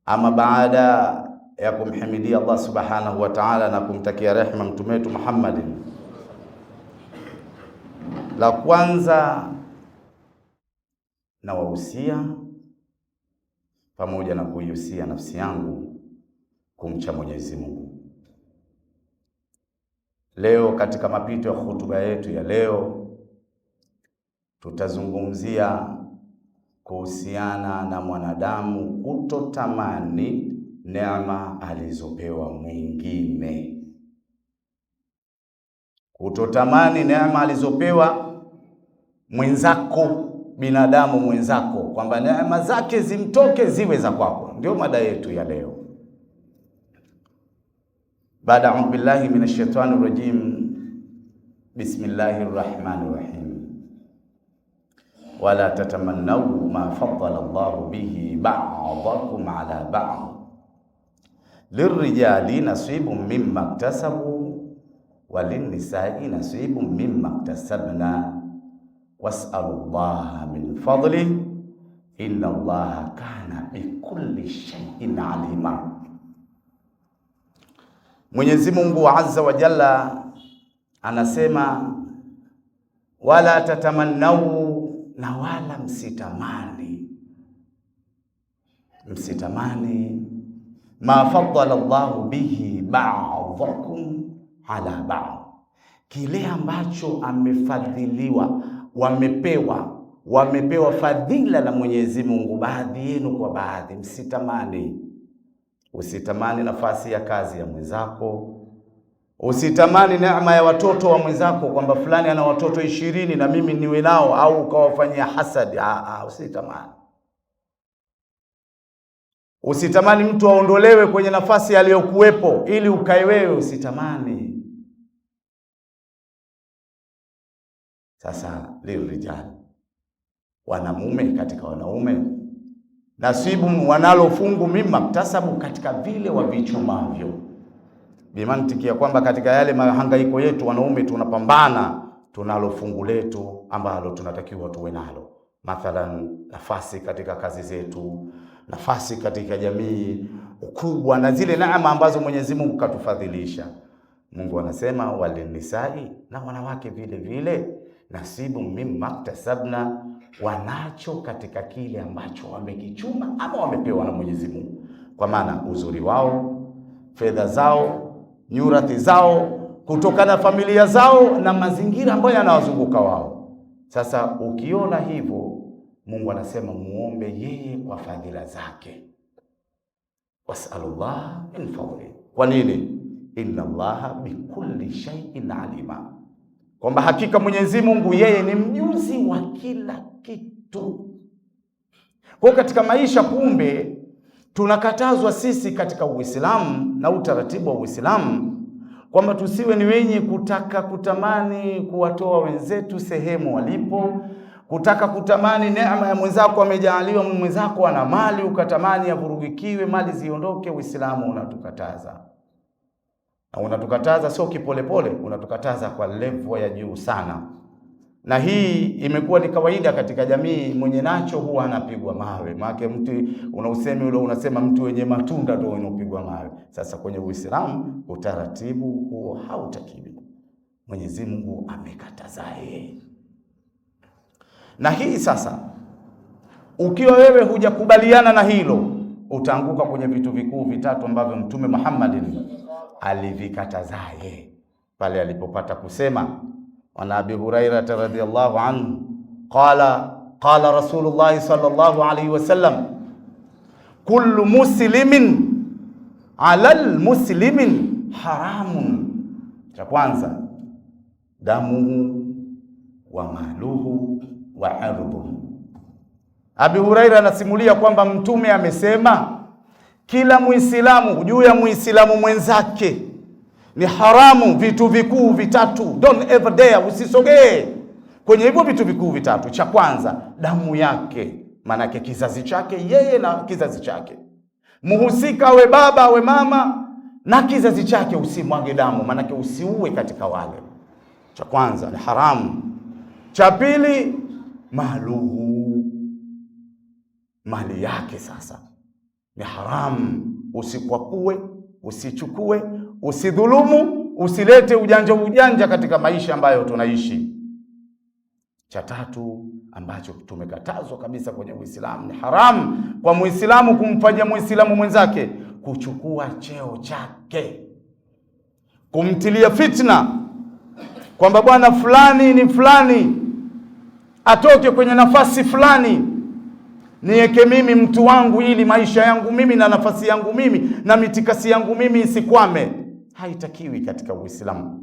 Ama baada ya kumhimidia Allah subhanahu wa ta'ala na kumtakia rehema mtume wetu Muhammadin, la kwanza na wahusia pamoja na kuihusia nafsi yangu kumcha Mwenyezi Mungu. Leo katika mapito ya hutuba yetu ya leo tutazungumzia kuhusiana na mwanadamu kutotamani neema alizopewa mwingine. Kutotamani neema alizopewa mwenzako, binadamu mwenzako, kwamba neema zake zimtoke ziwe za kwako. Ndio mada yetu ya leo. Baada a'udhu billahi minash shaitani rajim. Bismillahir rahmanir rahim. Wala tatamannaw ma faddala Allahu bihi ba'dakum ala ba'd. Lirrijali nasibun mimma iktasabu walinnisa'i nasibun mimma iktasabna was'alullaha min fadlihi inna Allaha kana bikulli shay'in alima. Mwenyezi Mungu Azza wa Jalla anasema wala tatamannau, na wala msitamani ma faddala Allahu bihi ba'dakum ala ba'd, kile ambacho amefadhiliwa, wamepewa fadhila na Mwenyezi Mungu baadhi yenu kwa baadhi. Msitamani. Usitamani nafasi ya kazi ya mwenzako, usitamani neema ya watoto wa mwenzako, kwamba fulani ana watoto 20 na mimi niwe nao, au ukawafanyia hasadi. Usitamani. Usitamani mtu aondolewe kwenye nafasi aliyokuwepo ili ukae wewe. Usitamani. Sasa lirijali, wanamume katika wanaume, nasibu wanalo fungu mimma mtasabu, katika vile wavichumavyo. Bimantiki ya kwamba katika yale mahangaiko yetu wanaume tunapambana, tunalo fungu letu ambalo tunatakiwa tuwe nalo. Mathalan, nafasi katika kazi zetu, nafasi katika jamii, ukubwa na zile neema ambazo Mwenyezi Mungu katufadhilisha. Mungu anasema walinisai, na wanawake vile vile nasibu mimma iktasabna, wanacho katika kile ambacho wamekichuma ama wamepewa na Mwenyezi Mungu, kwa maana uzuri wao, fedha zao, nyurathi zao, kutokana na familia zao na mazingira ambayo yanawazunguka wao. Sasa ukiona hivyo, Mungu anasema muombe yeye kwa fadhila zake. Was'alullah min fadli. Kwa nini? Inna Allaha bikulli shay'in alima, kwamba hakika Mwenyezi Mungu yeye ni mjuzi wa kila kitu. Kwa katika maisha, kumbe tunakatazwa sisi katika Uislamu na utaratibu wa Uislamu kwamba tusiwe ni wenye kutaka kutamani kuwatoa wenzetu sehemu walipo, kutaka kutamani neema ya mwenzako amejaaliwa, mwenzako ana mali, ukatamani avurugikiwe, mali ziondoke. Uislamu unatukataza. Na unatukataza sio kipolepole, unatukataza kwa level ya juu sana. Na hii imekuwa ni kawaida katika jamii, mwenye nacho huwa anapigwa mawe. Maana mtu unausemi ule unasema mtu wenye matunda ndio unapigwa mawe. Sasa kwenye Uislamu utaratibu huo hautakiwi. Mwenyezi Mungu amekataza yeye. Na hii sasa, ukiwa wewe hujakubaliana na hilo, utaanguka kwenye vitu vikuu vitatu ambavyo Mtume Muhammadin alivikataza yeye pale alipopata kusema, wa Abi Hurairah radhiyallahu anhu qala Rasulullah sallallahu alayhi wasallam, kullu muslimin ala almuslimin haramun. Cha kwanza, damuhu wa maluhu wa irduhu. Abi Hurairah anasimulia kwamba Mtume amesema kila Muislamu juu ya Muislamu mwenzake ni haramu vitu vikuu vitatu. Don't ever dare, usisogee kwenye hivyo vitu vikuu vitatu. Cha kwanza, damu yake, manake kizazi chake yeye na kizazi chake. Muhusika we baba we mama na kizazi chake, usimwage damu, manake usiue katika wale. Cha kwanza ni haramu. Cha pili, maluhu, mali yake. Sasa Ni haramu. Usikwapue, usichukue, usidhulumu, usilete ujanja katika maisha ambayo tunaishi. Cha tatu ambacho tumekatazwa kabisa kwenye Uislamu, ni haramu kwa Muislamu kumfanyia Muislamu mwenzake kuchukua cheo chake, kumtilia fitna kwamba bwana fulani ni fulani, atoke kwenye nafasi fulani, niweke mimi mtu wangu ili maisha yangu mimi na nafasi yangu mimi na mitikasi yangu mimi isikwame. Haitakiwi katika Uislamu.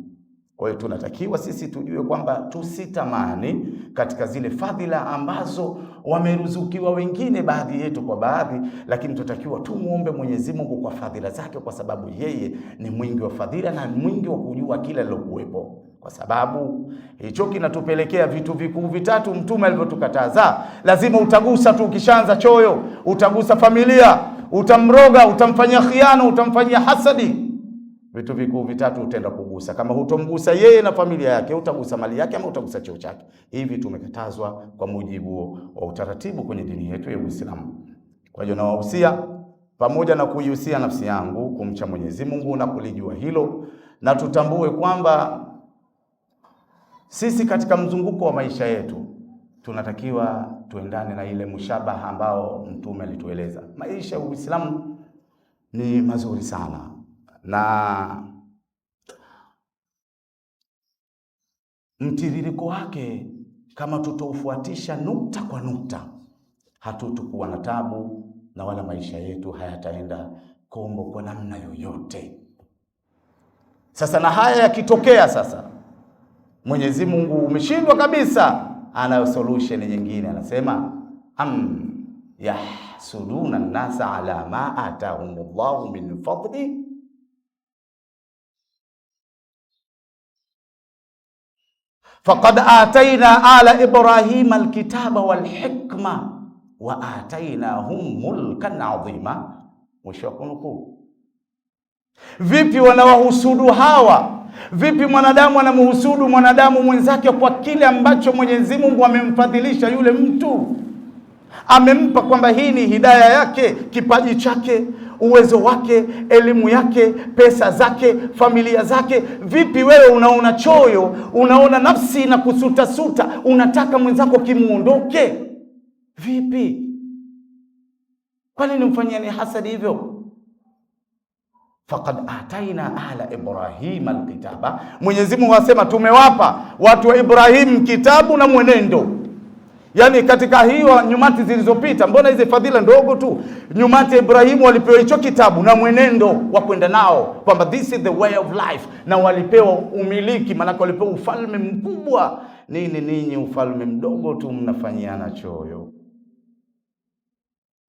Kwa hiyo tunatakiwa sisi tujue kwamba tusitamani katika zile fadhila ambazo wameruzukiwa wengine, baadhi yetu kwa baadhi, lakini tutakiwa tumuombe Mwenyezi Mungu kwa fadhila zake, kwa sababu yeye ni mwingi wa fadhila na mwingi wa kujua kila lilokuwepo. Kwa sababu hicho kinatupelekea vitu vikuu vitatu Mtume alivyotukataza. Lazima utagusa tu, ukishaanza choyo, utagusa familia, utamroga, utamfanyia khiana, utamfanyia hasadi. Vitu vikuu vitatu utaenda kugusa. Kama hutomgusa yeye na familia yake, utagusa mali yake ama utagusa cheo chake. Hivi tumekatazwa kwa mujibu wa utaratibu kwenye dini yetu ya Uislamu. Kwa hiyo nawahusia, pamoja na kuihusia nafsi yangu kumcha Mwenyezi Mungu na kulijua hilo, na tutambue kwamba sisi katika mzunguko wa maisha yetu tunatakiwa tuendane na ile mushabaha ambao Mtume alitueleza. Maisha ya Uislamu ni mazuri sana, na mtiririko wake kama tutaufuatisha nukta kwa nukta, hatutokuwa na tabu na wala maisha yetu hayataenda kombo kwa namna yoyote. Sasa na haya yakitokea, sasa Mwenyezi Mungu umeshindwa kabisa, anayo solution nyingine. Anasema yahsuduna an-nasa ala ma atahumullahu min fadli faqad atayna ala Ibrahima alkitaba walhikma wa atainahum mulkan adhima. Mwisho wa kunukuu. Vipi wanawahusudu hawa? Vipi mwanadamu anamhusudu mwanadamu mwenzake kwa kile ambacho Mwenyezi Mungu amemfadhilisha yule mtu, amempa kwamba hii ni hidayah yake, kipaji chake, uwezo wake, elimu yake, pesa zake, familia zake. Vipi wewe unaona choyo, unaona nafsi na kusuta, unataka mwenzako kimuondoke? Vipi? Kwa nini mfanyieni hasadi hivyo? Faqad ataina ala Ibrahima alkitaba. Mwenyezi Mungu asema tumewapa watu wa Ibrahim kitabu na mwenendo. Yani katika hiyo nyumati zilizopita, mbona hizi fadhila ndogo tu? Nyumati ya Ibrahimu walipewa hicho kitabu na mwenendo wa kwenda nao, kwamba this is the way of life, na walipewa umiliki, maana walipewa ufalme mkubwa. Ninyi ufalme mdogo tu mnafanyiana choyo.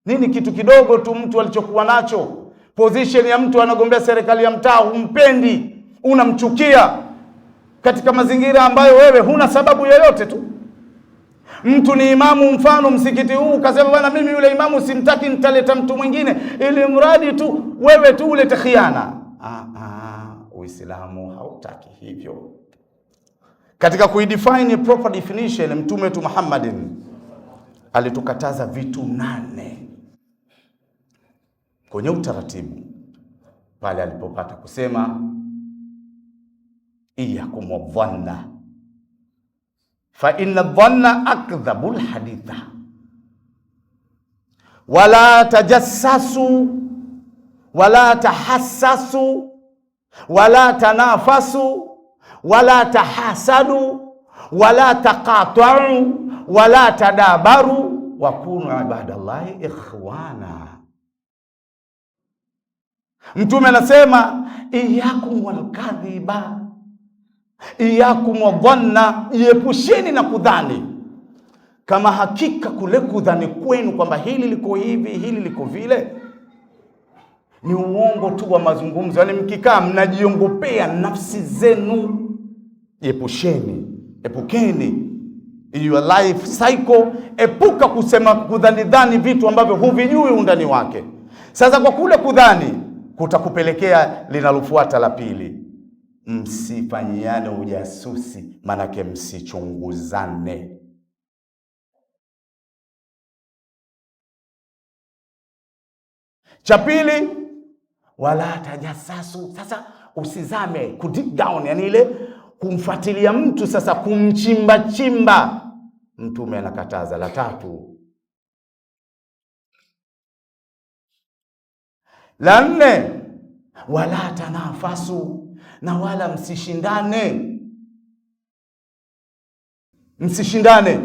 Nini kitu kidogo tu mtu alichokuwa nacho? Position ya mtu anagombea serikali ya mtaa, humpendi, unamchukia katika mazingira ambayo wewe huna sababu yoyote tu. Mtu ni imamu, mfano msikiti huu, kasema bwana mimi yule imamu simtaki, nitaleta mtu mwingine ili mradi tu wewe tu ulete khiana. Uislamu hautaki hivyo. Katika kuidefine proper definition, Mtume wetu Muhammadin alitukataza vitu 8 kwenye utaratibu, pale alipopata kusema iyakum wadhanna fa inna dhanna akdhabul haditha wala tajassasu wala tahassasu wala tanafasu wala tahasadu wala taqata'u wala tadabaru wa kunu ibadallahi ikhwana. Mtume anasema iyakum walkadhiba, iyakum wadhanna, iepusheni na kudhani, kama hakika kule kudhani kwenu kwamba hili liko hivi, hili liko vile, ni uongo tu wa mazungumzo. Yani mkikaa mnajiongopea nafsi zenu. Iepusheni, epukeni your life cycle. Epuka kusema kudhani vitu ambavyo huvijui undani wake. Sasa kwa kule kudhani kutakupelekea linalofuata la pili, msifanyiane ujasusi, manake msichunguzane. Cha pili, wala tajassasu. Sasa usizame ku deep down, yani ile kumfuatilia mtu, sasa kumchimba chimba, Mtume anakataza. La tatu. La nne, wala tanafasu, na wala msishindane. Msishindane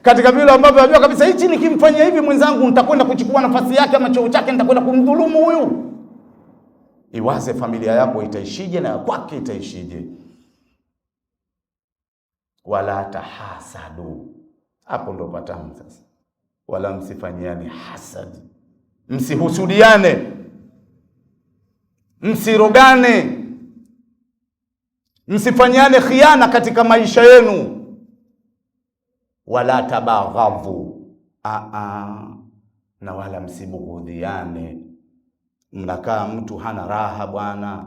katika vile ambavyo unajua kabisa hichi nikimfanyia hivi mwenzangu nitakwenda kuchukua nafasi yake ama cheo chake, nitakwenda kumdhulumu huyu. Iwaze familia yako itaishije na kwake itaishije. Wala tahasadu, hapo ndo patamu sasa. Wala msifanyiane hasad, msihusudiane, msirogane, msifanyiane khiana katika maisha yenu. Wala tabaghadhu, na wala msibughudhiane. Mnakaa mtu hana raha bwana,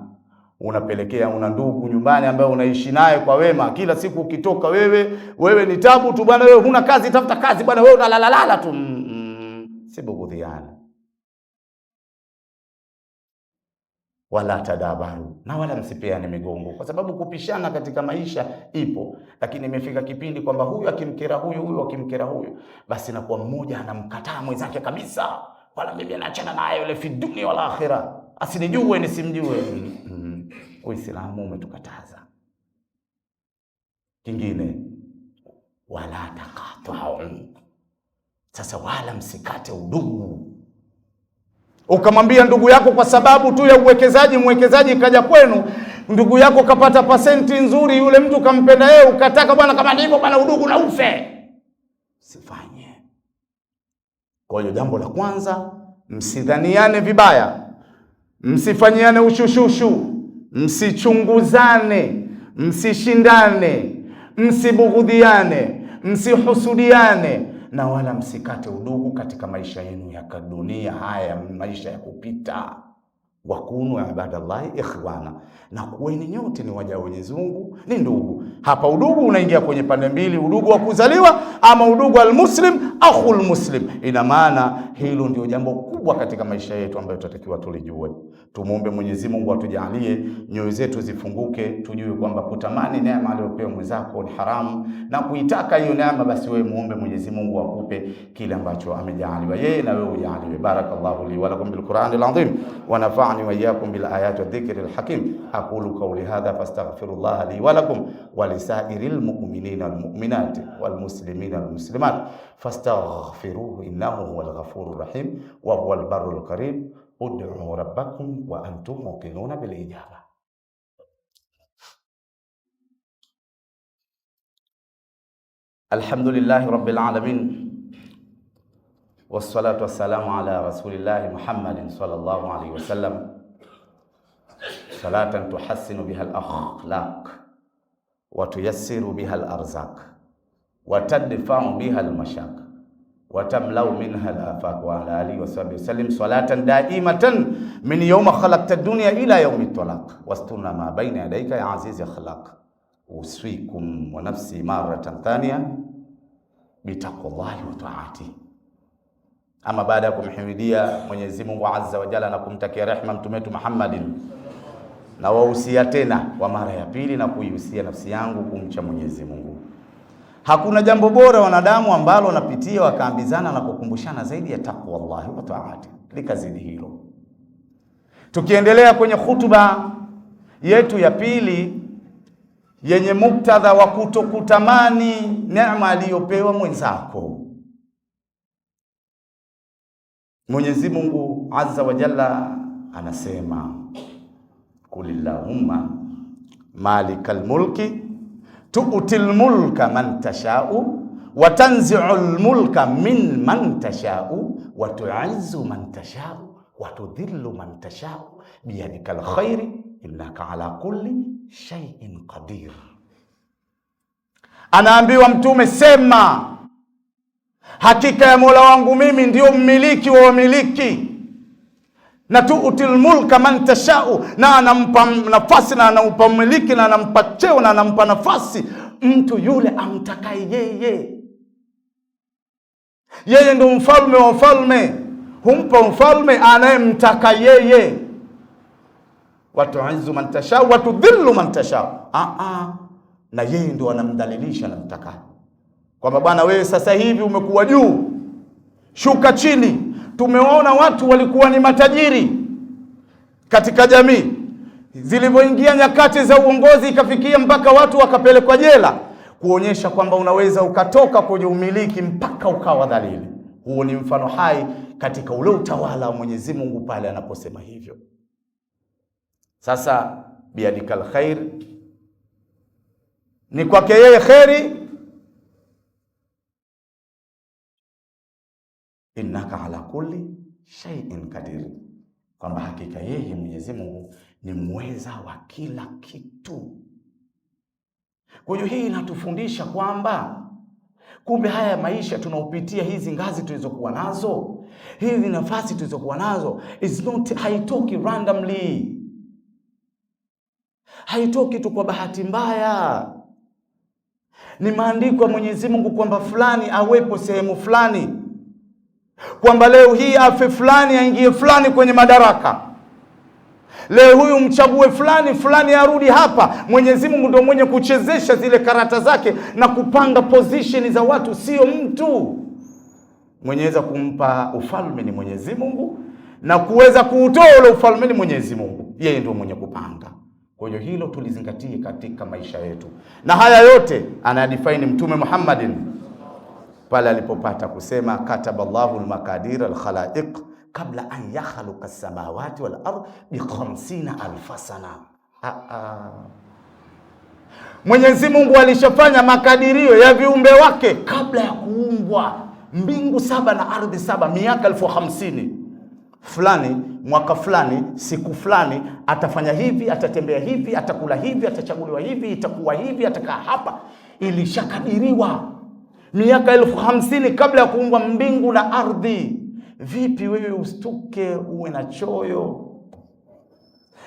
unapelekea una ndugu nyumbani ambaye unaishi naye kwa wema, kila siku ukitoka wewe ni tabu tu bwana, wewe huna kazi, tafuta kazi bwana, wewe unalalala tu. Sibughudhiane. Wala tadabaru, na wala msipeane migongo, kwa sababu kupishana katika maisha ipo, lakini imefika kipindi kwamba huyu akimkera huyu akimkera huyu, basi nakuwa mmoja anamkataa mwenzake kabisa. Wala mimi anaachana naye yule fi dunia wala akhira, asinijue nisimjue. Uislamu umetukataza. Kingine, wala taqata'u, sasa wala msikate udugu. Ukamwambia ndugu yako kwa sababu tu ya mwekezaji kaja kwenu, ndugu yako kapata pasenti nzuri, yule mtu kampenda yeye, ukataka bwana kama ndivyo bwana udugu na ufe. Sifanye. Kwa hiyo jambo la kwanza, msidhaniane vibaya, msifanyiane ushushushu, msichunguzane, msishindane, msibughudhiane, msihusudiane, na wala msikate udugu katika maisha yenu ya dunia haya, maisha ya kupita. Wakunu ibadallahi ikhwana, na kuweni nyote ni waja wa Mwenyezi Mungu, ni ndugu. Hapa udugu unaingia kwenye pande mbili, udugu wa kuzaliwa ama udugu almuslim akhul muslim. Ina maana hilo ndio jambo kubwa katika maisha yetu ambayo tutatakiwa tulijue. Tumuombe Mwenyezi Mungu atujalie nyoyo zetu zifunguke, tujue kwamba kutamani neema aliyopewa mwenzako ni haramu, na kuitaka hiyo neema, basi wewe muombe Mwenyezi Mungu akupe kile ambacho amejaliwa yeye, na wewe ujaliwe. Barakallahu li wa lakum bil Qur'anil azim wa nafa'ani wa iyyakum bil ayati wa dhikril hakim. Aqulu qawli hadha fastaghfirullaha li wa lakum wa lisairil mu'minina wal mu'minati wal muslimina wal muslimat fastaghfiruhu innahu huwal ghafurur rahim wa huwal barrul karim. Ud'u rabbakum wa antum muqinuna bil ijaba. Alhamdulillahi rabbil alamin, wassalatu wassalamu ala rasulillahi Muhammadin sallallahu alayhi wasallam, salatan tuhassinu biha al-akhlaq wa tuyassiru biha al-arzaq wa tadfa'u biha al-mashaq wa tamlau minha al-afaq wa ala alihi wa sahbihi wasallim salatan daimatan min yawma khalaqta ad-dunya ila yawmi at-talaq wastunna ma bayna yadayka ya aziz akhlaq. Uswikum wa nafsi maratan thaniya bitaqwallahi wa ta'ati. Ama baada ya kumhimidia Mwenyezi Mungu Azza wa Jalla na kumtakia rehema mtume wetu Muhammadin, na wahusia tena kwa mara ya pili na kuihusia nafsi yangu kumcha Mwenyezi Mungu. Hakuna jambo bora wanadamu ambalo wanapitia wakaambizana na kukumbushana zaidi ya taqwallahi wa ta'ati. Likazidi hilo. Tukiendelea kwenye hutuba yetu ya pili yenye muktadha wa kutokutamani neema aliyopewa mwenzako, Mwenyezi Mungu Azza wa Jalla anasema, kulillahumma malikal mulki tu'til mulka man tasha'u wa tanzi'ul mulka min man tasha'u wa tu'izzu man tasha'u wa tudhillu man tasha'u biyadikal khairi innaka ala kulli shay'in qadir. Anaambiwa mtume, sema hakika ya Mola wangu mimi ndio mmiliki wa wamiliki, na tu'til mulka man tasha'u, na anampa nafasi na anampa mmiliki na anampa cheo na anampa nafasi mtu yule amtakaye yeye. Yeye ndio mfalme wa falme. humpa ufalme anayemtaka yeye. Watu'izzu man tasha wa tudhillu man tasha. Na yeye ndio anamdhalilisha na mtaka. Kwamba bwana wewe sasa hivi umekuwa juu, shuka chini. Tumeona watu walikuwa ni matajiri katika jamii, zilivyoingia nyakati za uongozi ikafikia mpaka watu wakapelekwa jela, kuonyesha kwamba unaweza ukatoka kwenye umiliki mpaka ukawa dhalili. Huo ni mfano hai katika ule utawala wa Mwenyezi Mungu pale anaposema hivyo. Sasa biadikal khair, ni kwake yeye kheri, innaka ala kulli shay'in qadir, kwamba hakika yeye Mwenyezi Mungu ni mweza wa kila kitu. Kwa hiyo hii inatufundisha kwamba kumbe haya maisha tunaopitia, hizi ngazi tulizokuwa nazo, hizi nafasi tulizokuwa nazo, haitoki randomly, haitoki tu kwa bahati mbaya. Ni maandiko ya Mwenyezi Mungu kwamba fulani awepo sehemu fulani, kwamba leo hii afe fulani, aingie fulani kwenye madaraka, leo huyu mchague fulani, fulani arudi hapa. Mwenyezi Mungu ndio mwenye kuchezesha zile karata zake na kupanga position za watu, sio mtu. Mwenyeza kumpa ufalme ni Mwenyezi Mungu, na kuweza kuutoa ule ufalme ni Mwenyezi Mungu. Yeye ndio mwenye kupanga. Kwa hiyo hilo tulizingatie katika maisha yetu, na haya yote anadefine Mtume Muhammadin pale alipopata kusema kataballahu almaqadir alkhalaiq kabla an yakhluqa as-samawati wal ard bi 50,000 sana. Mwenyezi Mungu alishafanya makadirio ya viumbe wake kabla ya kuumbwa mbingu 7 na ardhi 7, miaka 50,000. Fulani mwaka fulani siku fulani atafanya hivi, atatembea hivi, atakula hivi, atachaguliwa hivi, itakuwa hivi, atakaa hapa. Ilishakadiriwa miaka 50,000 kabla ya kuumbwa mbingu na ardhi. Vipi wewe ustuke uwe na choyo?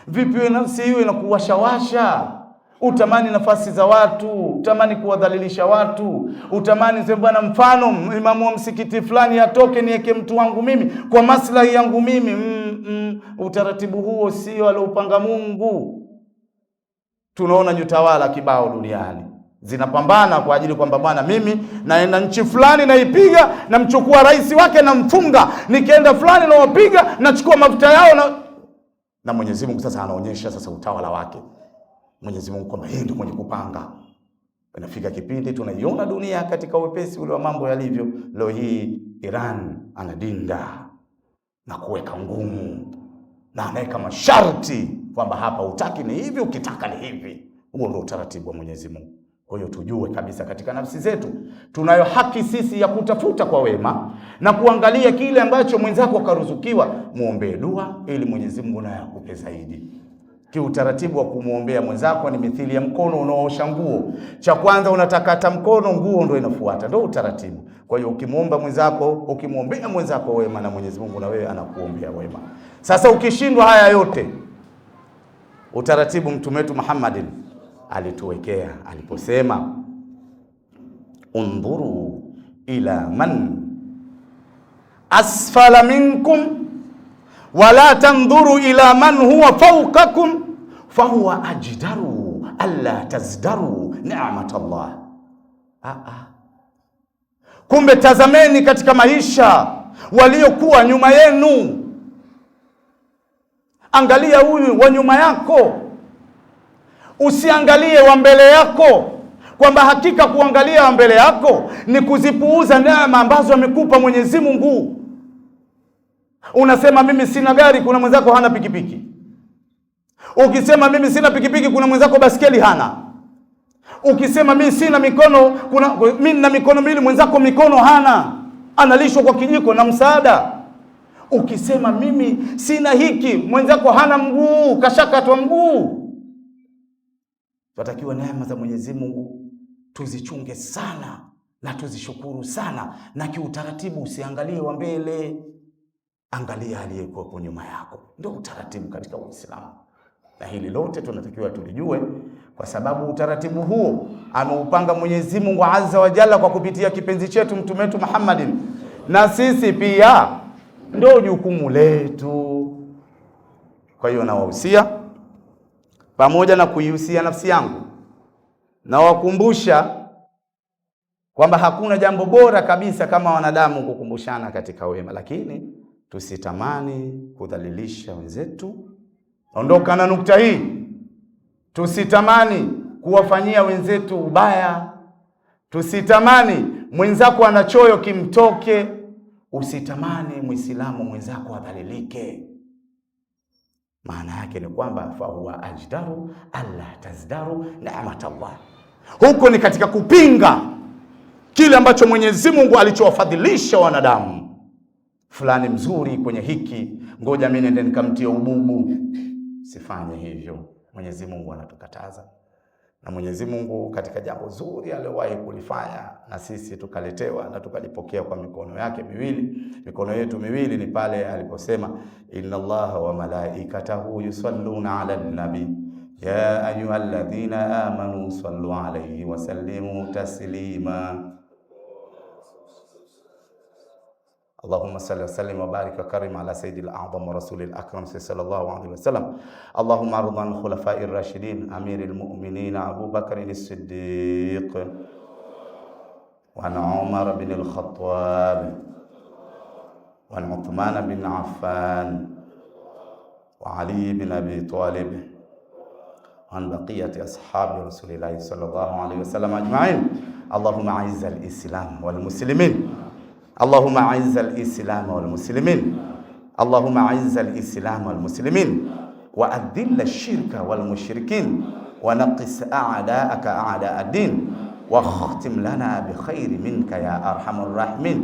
Vipi wewe nafsi hiyo inakuwashawasha, utamani nafasi za watu, utamani kuwadhalilisha watu, utamani sema bwana, mfano imamu wa msikiti fulani atoke niweke mtu wangu mimi kwa maslahi yangu mimi. Utaratibu huo sio aliopanga Mungu. Tunaona nyutawala kibao duniani zinapambana kwa ajili kwamba bwana, mimi naenda nchi fulani naipiga, namchukua rais wake namfunga, nikienda fulani nawapiga, nachukua mafuta yao na Mwenyezi Mungu sasa anaonyesha sasa utawala wake Mwenyezi Mungu kwamba yeye ndio mwenye kupanga. Inafika kipindi tunaiona dunia katika wepesi ule wa mambo yalivyo. Leo hii Iran anadinda na kuweka ngumu na anaweka masharti kwamba hapa utaki ni hivi, ukitaka ni hivi. Huo ndio utaratibu wa Mwenyezi Mungu. Kwa hiyo tujue kabisa katika nafsi zetu tunayo haki sisi ya kutafuta kwa wema na kuangalia kile ambacho mwenzako karuzukiwa, muombe dua ili Mwenyezi Mungu naye akupe zaidi. Kiutaratibu wa kumuombea mwenzako ni mithili ya mkono unaoosha nguo. Cha kwanza unatakata mkono, nguo ndio inafuata, ndio utaratibu. Kwa hiyo ukimuomba mwenzako, ukimwombea mwenzako wema, na Mwenyezi Mungu na wewe anakuombea wema. Sasa ukishindwa haya yote, utaratibu Mtume wetu Muhammadin alituwekea aliposema undhuru ila man asfala minkum wala tandhuru ila man huwa fawqakum fahuwa ajdaru alla tazdaru ni'matallah. Kumbe tazameni katika maisha waliokuwa nyuma yenu, angalia huyu wa nyuma yako, usiangalie wa mbele yako, kwamba hakika kuangalia wa mbele yako ni kuzipuuza neema ambazo amekupa Mwenyezi Mungu. Unasema mimi sina gari, kuna mwenzako hana pikipiki. Ukisema mimi sina pikipiki, kuna mwenzako baskeli hana. Ukisema mimi sina mikono, mimi nina mikono miwili, mwenzako mikono hana, analishwa kwa kijiko na msaada. Ukisema mimi sina hiki, mwenzako hana mguu, kashakatwa mguu. Tunatakiwa neema za Mwenyezi Mungu tuzichunge sana na tuzishukuru sana, na kiutaratibu usiangalie wa mbele, angalia aliyekuwa nyuma yako. Ndio utaratibu katika Uislamu. Na hili lote tunatakiwa tulijue, kwa sababu utaratibu huo ameupanga Mwenyezi Mungu Azza wa Jalla kwa kupitia kipenzi chetu Mtume wetu Muhammadin. Na sisi pia ndio jukumu letu. Kwa hiyo nawahusia, pamoja na kuihusia nafsi yangu, na wakumbusha kwamba hakuna jambo bora kabisa kama wanadamu kukumbushana katika wema, lakini tusitamani kudhalilisha wenzetu. Ondoka na nukta hii. Tusitamani kuwafanyia wenzetu ubaya. Tusitamani mwenzako anachoyo kimtoke. Usitamani Muislamu mwenzako adhalilike. Maana yake ni kwamba fa huwa ajdaru alla tazdaru ni'matallah. Huko ni katika kupinga kile ambacho Mwenyezi Mungu alichowafadhilisha wanadamu. Fulani mzuri kwenye hiki, ngoja mimi nende nikamtie ububu. Sifanye hivyo. Mwenyezi Mungu anatukataza. Na Mwenyezi Mungu katika jambo zuri aliyowahi kulifanya na sisi tukaletewa na tukalipokea kwa mikono yake miwili, mikono yetu miwili, ni pale aliposema inna Allaha wa malaikatahu yusalluna ala nabi ya ayyuhalladhina amanu sallu alayhi wa sallimu taslima. اللهم صل وسلم وبارك وكرم على سيد الأعظم ورسول الأكرم صلى الله عليه وسلم. اللهم ارض عن الخلفاء الراشدين أمير المؤمنين أبو بكر الصديق وعن عمر بن الخطاب وعن عثمان بن عفان وعلي بن أبي طالب وعن بقية أصحاب رسول الله صلى الله عليه وسلم أجمعين. اللهم أعز الإسلام والمسلمين. اللهم أعز الإسلام والمسلمين. اللهم أعز الإسلام والمسلمين وأذل الشرك والمشركين ونقص أعداءك أعداء الدين واختم لنا بخير منك يا أرحم الراحمين.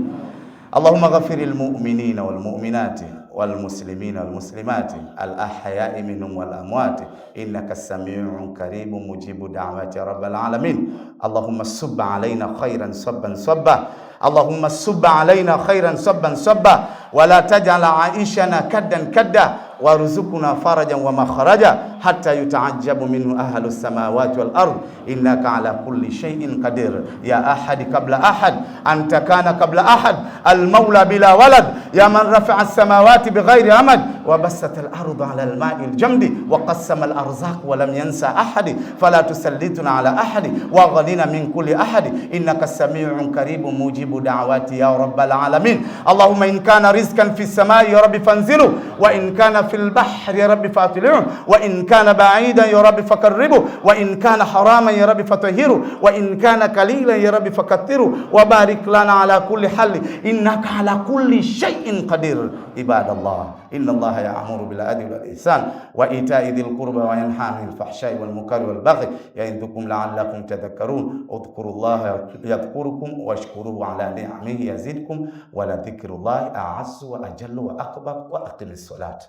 اللهم غفر المؤمنين والمؤمنات والمسلمين والمسلمات الأحياء منهم والأموات إنك السميع قريب مجيب دعوات يا رب العالمين. اللهم صب علينا خيرا صبا صبا. اللهم صب علينا خيرا صبا صبا ولا تجعل عائشنا كدا كدا وارزقنا فرجا ومخرجا حتى يتعجب منه أهل السماوات والأرض إنك على كل شيء قدير. يا أحد قبل أحد أنت كان قبل أحد المولى بلا ولد يا من رفع السماوات بغير عمد وبسط الأرض على الماء الجمد وقسم الأرزاق ولم ينسى أحد فلا تسلطنا على أحد وغنينا من كل أحد إنك السميع قريب مجيب دعوات يا رب العالمين. اللهم إن كان رزقا في السماء يا رب فانزله وإن كان في البحر يا رب فاطلعه وإن كان بعيدا يا رب فقربه وإن كان حراما يا رب فطهره وإن كان قليلا يا رب فكثره وبارك لنا على كل حال إنك على كل شيء قدير. عباد الله إن الله يأمر بالعدل والإحسان وإيتاء ذي القربى وينهى عن الفحشاء والمنكر والبغي يعظكم لعلكم تذكرون. اذكروا الله يذكركم واشكروه على نعمه يزدكم ولذكر الله أعز وأجل وأكبر. وأقم الصلاة.